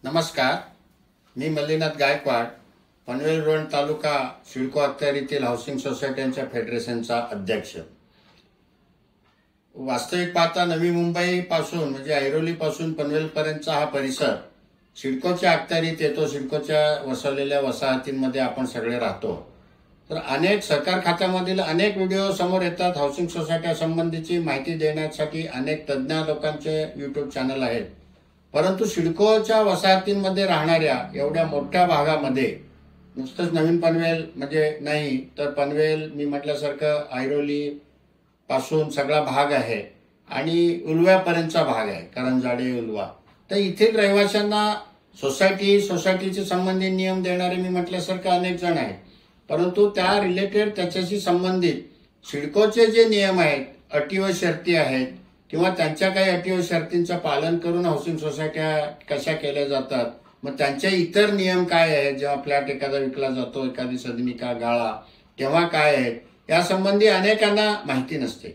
नमस्कार, मी मल्लीनाथ गायकवाड, पनवेल रोड तालुका सिडको अखत्यारीतील हाऊसिंग सोसायट्यांच्या फेडरेशनचा अध्यक्ष। वास्तविक पाहता नवी मुंबई पासून म्हणजे ऐरोली पासून पनवेल पर्यंतचा हा परिसर सिडकोच्या अखत्यारीत येतो। सिडकोच्या वसवलेल्या वसाहतींमध्ये आपण सगळे राहतो। तर अनेक सरकार खात्यामधील अनेक व्हिडिओ समोर येतात। हाऊसिंग सोसायट्या संबंधीची माहिती देण्यासाठी अनेक तज्ञ लोकांचे यूट्यूब चॅनल आहेत, परंतु सिडकोच्या वसाहतींमध्ये राहणाऱ्या एवढ्या मोठ्या भागामध्ये नुसतंच नवीन पनवेल म्हणजे नाही तर पनवेल मी म्हटल्यासारखं ऐरोली पासून सगळा भाग आहे आणि उलव्यापर्यंतचा भाग आहे, करंजाडे उलवा। तर इथील रहिवाशांना सोसायटीचे संबंधित नियम देणारे मी म्हटल्यासारखं अनेक जण आहेत, परंतु त्या रिलेटेड त्याच्याशी संबंधित सिडकोचे जे नियम आहेत, अटी व शर्ती आहेत किंवा त्यांच्या काही अटी व शर्तींचं पालन करून हाऊसिंग सोसायट्या कशा केल्या जातात, मग त्यांचे इतर नियम काय आहेत, जेव्हा फ्लॅट एखादा विकला जातो, एखादी सदनिका गाळा तेव्हा काय आहेत, या संबंधी अनेकांना माहिती नसते।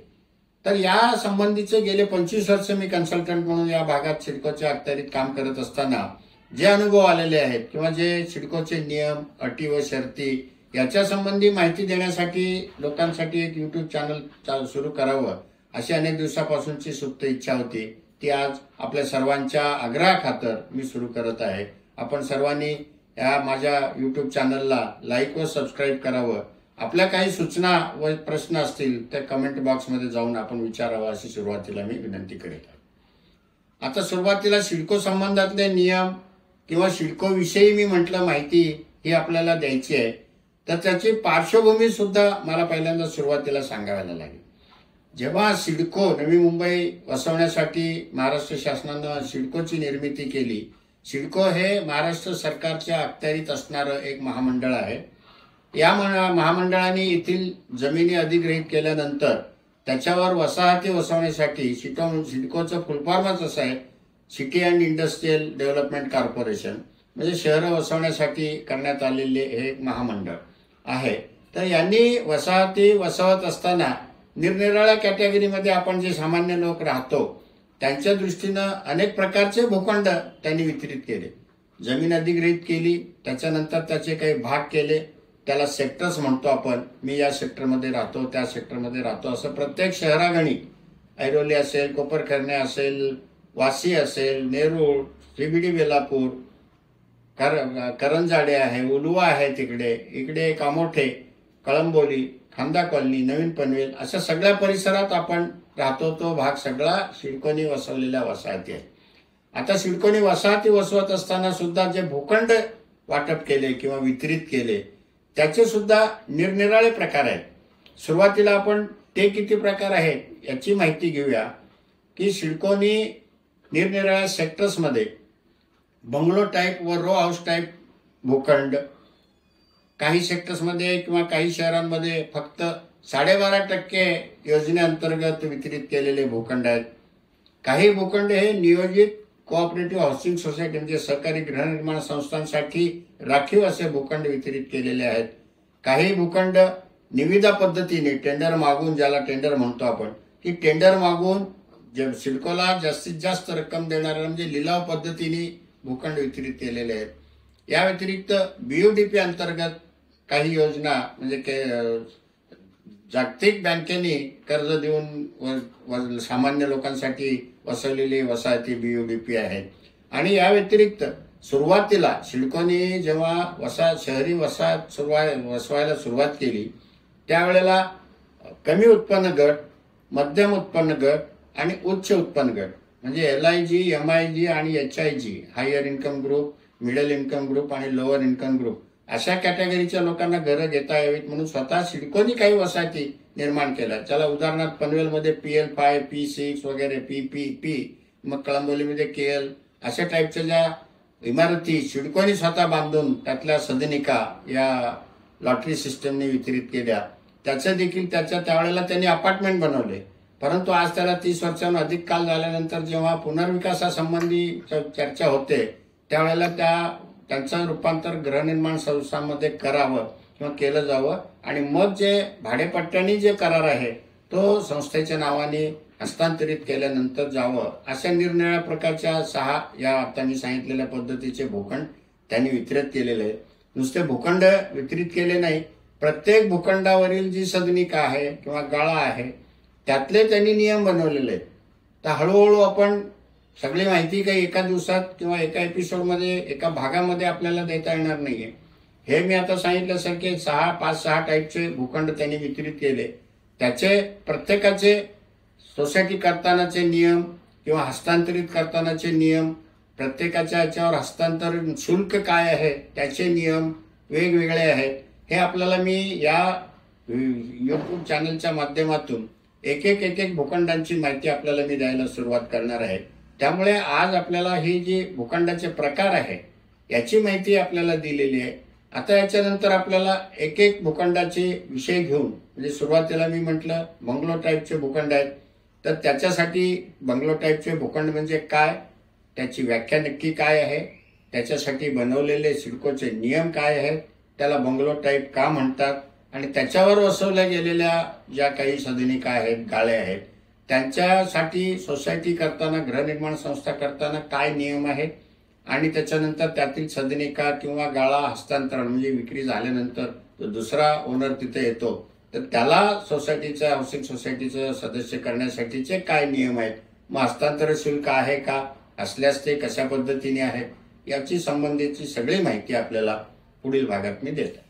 तर या संबंधीचे गेले 25 वर्ष मी कन्सल्टंट म्हणून या भागात सिडकोच्या अखत्यारीत काम करत असताना जे अनुभव आलेले आहेत किंवा जे सिडकोचे नियम अटी व शर्ती याच्या संबंधी माहिती देण्यासाठी लोकांसाठी एक यूट्यूब चॅनल सुरू करावं अशी अनेक दिवसापासूनची सुप्त इच्छा होती। ती आज आपल्या सर्वांच्या आग्रहाखातर मी सुरू करत आहे। आपण सर्वांनी या माझ्या यूट्यूब चॅनलला लाईक व सबस्क्राईब करावं। आपल्या काही सूचना व प्रश्न असतील तर कमेंट बॉक्समध्ये जाऊन आपण विचारावं अशी सुरुवातीला मी विनंती करीत आहे। आता सुरुवातीला सिडको संबंधातले नियम किंवा सिडको विषयी मी म्हटलं माहिती ही आपल्याला द्यायची आहे, तर त्याची पार्श्वभूमी सुद्धा मला पहिल्यांदा सुरुवातीला सांगायला लागेल। जेव्हा सिडको नवी मुंबई वसवण्यासाठी महाराष्ट्र शासनानं सिडकोची निर्मिती केली, सिडको हे महाराष्ट्र सरकारच्या अखत्यारीत असणारं एक महामंडळ आहे। या महामंडळाने येथील जमिनी अधिग्रहित केल्यानंतर त्याच्यावर वसाहती वसवण्यासाठी सिडकोचं फुलफॉर्मच असं आहे, city and industrial development corporation, म्हणजे शहरं वसवण्यासाठी करण्यात आलेले हे एक महामंडळ आहे। तर यांनी वसाहती वसवत असताना निरनिराळ्या कॅटेगरीमध्ये आपण जे सामान्य लोक राहतो त्यांच्या दृष्टीनं अनेक प्रकारचे भूखंड त्यांनी वितरित केले, जमीन अधिग्रहित केली, त्याच्यानंतर त्याचे काही भाग केले, त्याला सेक्टर्स म्हणतो आपण। मी या सेक्टरमध्ये राहतो, त्या सेक्टरमध्ये राहतो, असं प्रत्येक शहरागणी ऐरोली असेल, कोपरखैरणे असेल, वाशी असेल, नेरूळ, CBD बेलापूर, करंजाडे आहे, उलवा आहे, इकडे कामोठे, कळंबोली, खांदा कॉलनी, नवीन पनवेल अशा सगळ्या परिसरात आपण राहतो। तो भाग सगळा सिडकोनी वसवलेल्या वसाहती आहे। आता सिडकोनी वसाहती वसवत असताना सुद्धा जे भूखंड वाटप केले किंवा वितरित केले त्याचे सुद्धा निरनिराळे प्रकार आहेत। सुरुवातीला आपण ते किती प्रकार आहेत याची माहिती घेऊया की सिडकोनी निरनिराळ्या सेक्टर्समध्ये बंगलो टाईप व रो हाऊस टाईप भूखंड, काही सेक्टर्समध्ये किंवा काही शहरांमध्ये फक्त 12.5% योजनेअंतर्गत वितरित केलेले भूखंड आहेत। काही भूखंड हे नियोजित कोऑपरेटिव्ह हाऊसिंग सोसायटी म्हणजे सहकारी गृहनिर्माण संस्थांसाठी राखीव असे भूखंड वितरित केलेले आहेत। काही भूखंड निविदा पद्धतीने टेंडर मागून, ज्याला टेंडर म्हणतो आपण, की टेंडर मागून सिडकोला जास्तीत जास्त रक्कम देणाऱ्या म्हणजे लिलाव पद्धतीने भूखंड वितरित केलेले आहेत। या व्यतिरिक्त BUDP अंतर्गत काही योजना म्हणजे जागतिक बँकेने कर्ज देऊन सामान्य लोकांसाठी वसवलेली वसाहती BUDP आहेत। आणि या व्यतिरिक्त सुरुवातीला सिडकोने जेव्हा शहरी वसाहत वसवायला सुरुवात केली त्यावेळेला कमी उत्पन्न गट, मध्यम उत्पन्न गट आणि उच्च उत्पन्न गट म्हणजे LIG, MIG आणि HIG, higher income group, middle income group आणि लोअर इन्कम ग्रुप अशा कॅटेगरीच्या लोकांना घरं घेता यावीत म्हणून स्वतः सिडकोनी काही वसाहती निर्माण केल्या। त्याला उदाहरणार्थ पनवेलमध्ये PL5, P6 वगैरे, P, मग कळंबोलीमध्ये KL अशा टाईपच्या ज्या इमारती सिडकोनी स्वतः बांधून त्यातल्या सदनिका या लॉटरी सिस्टमने वितरित केल्या। त्याचं देखील त्यावेळेला त्यांनी अपार्टमेंट बनवले, परंतु आज त्याला 30 वर्षांहून अधिक काल झाल्यानंतर जेव्हा पुनर्विकासासंबंधी चर्चा होते त्यावेळेला त्यांचं रूपांतर गृहनिर्माण संस्थांमध्ये करावं किंवा केलं जावं आणि मग जे भाडेपट्ट्याने जे करार आहे तो संस्थेच्या नावाने हस्तांतरित केल्यानंतर जावं, अशा निरनिराळ्या प्रकारच्या 6 या आता मी सांगितलेल्या पद्धतीचे भूखंड त्यांनी वितरित केलेले आहेत. नुसते भूखंड वितरित केले नाही, प्रत्येक भूखंडावरील जी सदनिका आहे किंवा गाळा आहे त्यातले त्यांनी नियम बनवलेले आहेत. तर हळूहळू आपण सगळी माहिती काही एका दिवसात किंवा एका एपिसोडमध्ये एका भागामध्ये आपल्याला देता येणार नाहीये. हे मी आता सांगितल्यासारखे 5-6 टाईपचे भूखंड त्यांनी वितरित केले. त्याचे प्रत्येकाचे सोसायटी करतानाचे नियम किंवा हस्तांतरित करतानाचे नियम, प्रत्येकाच्या याच्यावर हस्तांतरण शुल्क काय आहे त्याचे नियम वेगवेगळे आहेत. हे आपल्याला मी या YouTube चॅनलच्या माध्यमातून एक एक भूखंडांची माहिती आपल्याला मी द्यायला सुरुवात करणार आहे. त्यामुळे आज आपल्याला ही जी भूखंडाचे प्रकार आहे याची माहिती आपल्याला दिलेली आहे. आता याच्यानंतर आपल्याला एक भूखंडाचे विषय घेऊन, म्हणजे सुरुवातीला मी म्हटलं बंगलो टाईपचे भूखंड आहेत, तर त्याच्यासाठी बंगलो टाईपचे भूखंड म्हणजे काय, त्याची व्याख्या नक्की काय आहे, त्याच्यासाठी बनवलेले सिडकोचे नियम काय आहेत, त्याला बंगलो टाईप का म्हणतात, आणि त्याच्यावर वसवल्या गेलेल्या ज्या काही सदनिका आहेत, गाळे आहेत, त्यांच्यासाठी सोसायटी करताना, गृहनिर्माण संस्था करताना काय नियम आहेत, आणि त्याच्यानंतर त्यातील सदनिका किंवा गाळा हस्तांतरण म्हणजे विक्री झाल्यानंतर जो दुसरा ओनर तिथे येतो तर त्याला सोसायटीचं, हाऊसिंग सोसायटीचं सदस्य करण्यासाठीचे काय नियम आहेत, मग हस्तांतरण शुल्क आहे का, असल्यास ते कशा पद्धतीने आहे, याची संबंधीची सगळी माहिती आपल्याला पुढील भागात मी देतो.